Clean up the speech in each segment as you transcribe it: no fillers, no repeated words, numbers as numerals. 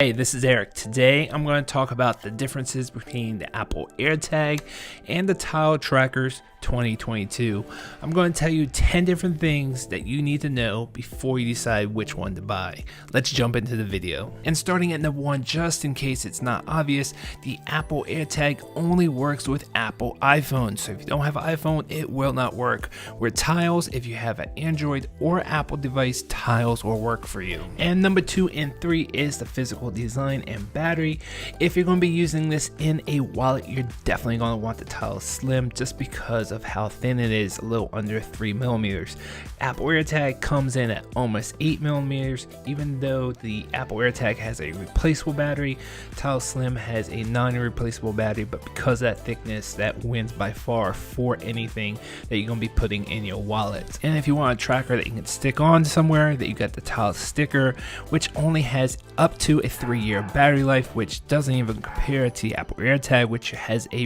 Hey, this is Eric. Today I'm going to talk about the differences between the Apple AirTag and the Tile Trackers 2022. I'm going to tell you 10 different things that you need to know before you decide which one to buy. Let's jump into the video. And starting at number 1, just in case it's not obvious, the Apple AirTag only works with Apple iPhones. So if you don't have an iPhone, it will not work. With Tiles, if you have an Android or Apple device, Tiles will work for you. And number 2 and 3 is the physical design and battery. If you're going to be using this in a wallet, you're definitely going to want the Tile Slim just because of how thin it is, a little under 3mm. Apple AirTag comes in at almost 8mm. Even though the Apple AirTag has a replaceable battery, Tile Slim has a non-replaceable battery, but because of that thickness, that wins by far for anything that you're going to be putting in your wallet. And if you want a tracker that you can stick on somewhere, that you got the Tile sticker, which only has up to a 3-year battery life, which doesn't even compare to the Apple AirTag, which has a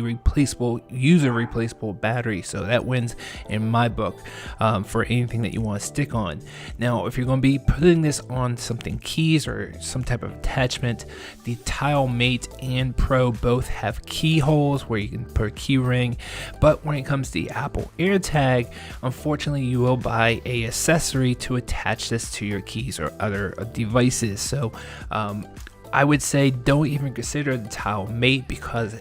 user replaceable battery. So that wins in my book for anything that you want to stick on. Now, if you're going to be putting this on something keys or some type of attachment, the Tile Mate and Pro both have keyholes where you can put a key ring. But when it comes to the Apple AirTag, unfortunately, you will buy an accessory to attach this to your keys or other devices. So I would say don't even consider the Tile Mate because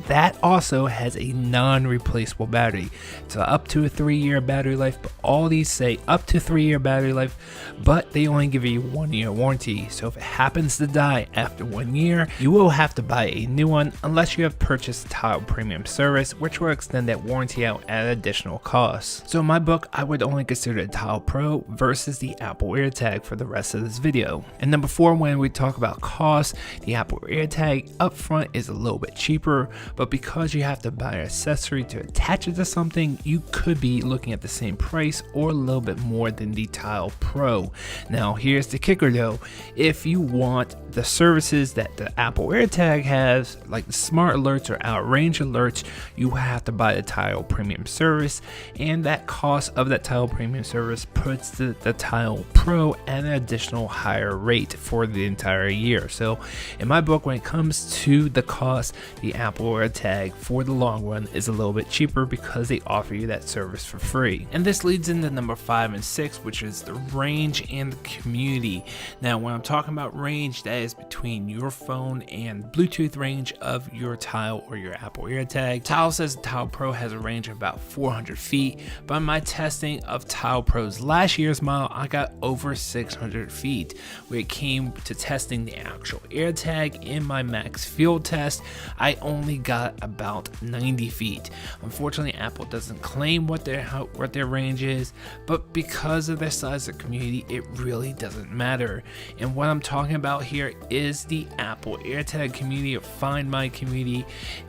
that also has a non-replaceable battery. It's up to a 3-year battery life, but all these say up to 3-year battery life, but they only give you a 1-year warranty. So if it happens to die after 1 year, you will have to buy a new one unless you have purchased Tile Premium Service, which will extend that warranty out at additional costs. So in my book, I would only consider the Tile Pro versus the Apple AirTag for the rest of this video. And number 4, when we talk about cost, the Apple AirTag up front is a little bit cheaper, but because you have to buy an accessory to attach it to something, you could be looking at the same price or a little bit more than the Tile Pro. Now, here's the kicker though. If you want the services that the Apple AirTag has, like the smart alerts or out-range alerts, you have to buy the Tile Premium Service, and that cost of that Tile Premium Service puts the Tile Pro at an additional higher rate for the entire year. So in my book, when it comes to the cost, the Apple AirTag for the long run is a little bit cheaper because they offer you that service for free. And this leads into number 5 and 6, which is the range and the community. Now, when I'm talking about range, that is between your phone and Bluetooth range of your Tile or your Apple AirTag. Tile says the Tile Pro has a range of about 400 feet, but in my testing of Tile Pro's last year's model, I got over 600 feet. When it came to testing the actual AirTag in my max field test, I only got about 90 feet. Unfortunately, Apple doesn't claim what their range is, but because of their size of community, it really doesn't matter. And what I'm talking about here is the Apple AirTag community or Find My community,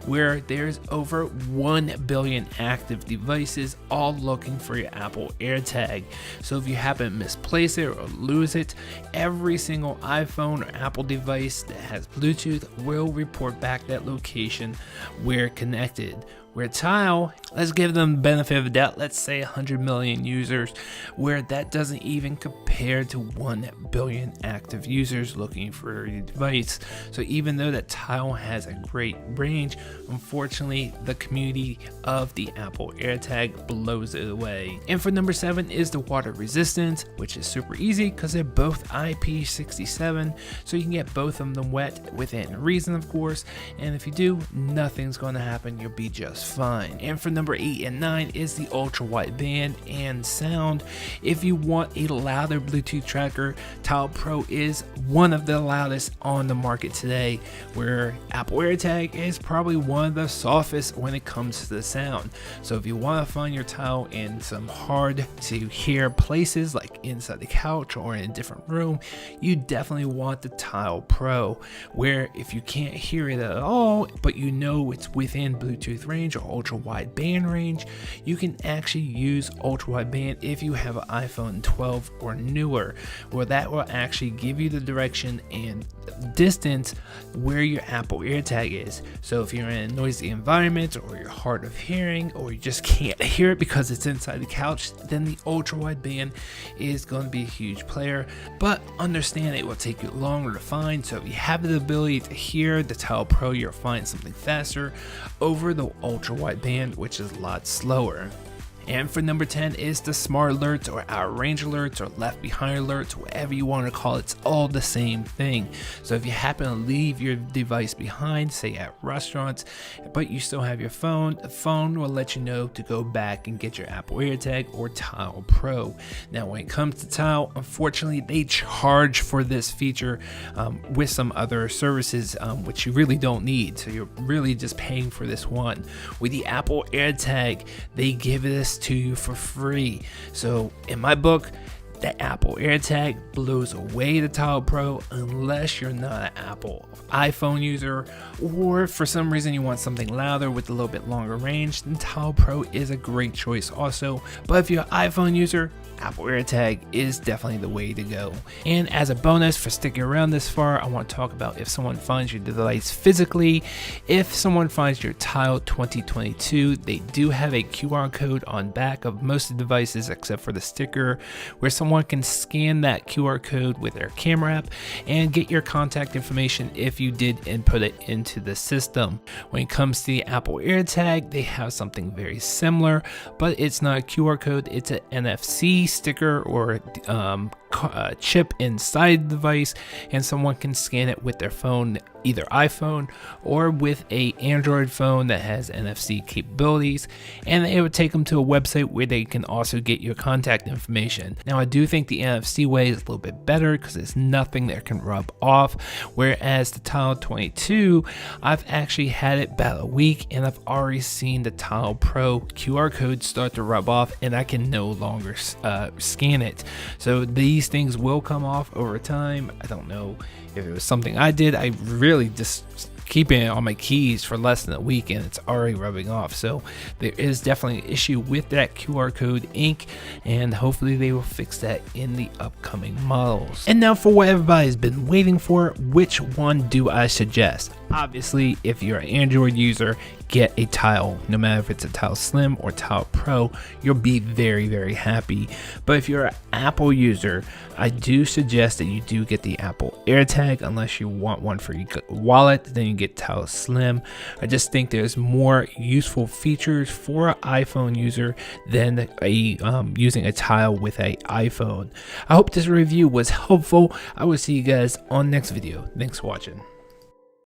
where there's over 1 billion active devices all looking for your Apple AirTag. So if you happen to misplace it or lose it, every single iPhone or Apple device that has Bluetooth will report back that location where connected. Where Tile, let's give them the benefit of the doubt, let's say 100 million users, where that doesn't even compare to 1 billion active users looking for your device. So even though that Tile has a great range, unfortunately the community of the Apple AirTag blows it away. And for number 7 is the water resistance, which is super easy because they're both IP67, so you can get both of them wet within reason, of course, and if you do, nothing's going to happen, you'll be just fine. And for number 8 and 9 is the ultra wideband and sound. If you want a louder Bluetooth tracker, Tile Pro is one of the loudest on the market today, where Apple AirTag is probably one of the softest when it comes to the sound. So if you want to find your Tile in some hard to hear places like inside the couch or in a different room, you definitely want the Tile Pro, where if you can't hear it at all but you know it's within Bluetooth range or ultra wideband range, you can actually use ultra wideband if you have an iPhone 12 or newer, where that will actually give you the direction and distance where your Apple AirTag is. So if you're in a noisy environment, or you're hard of hearing, or you just can't hear it because it's inside the couch, then the ultra wideband is going to be a huge player. But understand it will take you longer to find. So if you have the ability to hear the Tile Pro, you'll find something faster over the ultra wideband, which is a lot slower. And for number 10 is the smart alerts, or out of range alerts, or left behind alerts, whatever you want to call it. It's all the same thing. So if you happen to leave your device behind, say at restaurants, but you still have your phone, the phone will let you know to go back and get your Apple AirTag or Tile Pro. Now when it comes to Tile, unfortunately they charge for this feature with some other services, which you really don't need. So you're really just paying for this one. With the Apple AirTag, they give this to you for free. So in my book, the Apple AirTag blows away the Tile Pro unless you're not an Apple iPhone user, or for some reason you want something louder with a little bit longer range. Then Tile Pro is a great choice also. But if you're an iPhone user, Apple AirTag is definitely the way to go. And as a bonus for sticking around this far, I want to talk about if someone finds your device physically. If someone finds your Tile 2022, they do have a QR code on back of most of the devices except for the sticker, where someone can scan that QR code with their camera app and get your contact information if you did input it into the system. When it comes to the Apple AirTag, they have something very similar, but it's not a QR code, it's an NFC sticker or chip inside the device, and someone can scan it with their phone, either iPhone or with a Android phone that has NFC capabilities, and it would take them to a website where they can also get your contact information. Now I do think the NFC way is a little bit better because there's nothing that can rub off, whereas the Tile 22, I've actually had it about a week and I've already seen the Tile Pro QR code start to rub off and I can no longer scan it. So these things will come off over time. I don't know if it was something I did. I really just keeping it on my keys for less than a week and it's already rubbing off. So there is definitely an issue with that QR code ink, and hopefully they will fix that in the upcoming models. And now for what everybody's been waiting for, which one do I suggest? Obviously, if you're an Android user, get a Tile. No matter if it's a Tile Slim or Tile Pro, you'll be very, very happy. But if you're an Apple user, I do suggest that you do get the Apple AirTag, unless you want one for your wallet, then you get Tile Slim. I just think there's more useful features for an iPhone user than using a Tile with an iPhone. I hope this review was helpful. I will see you guys on next video. Thanks for watching.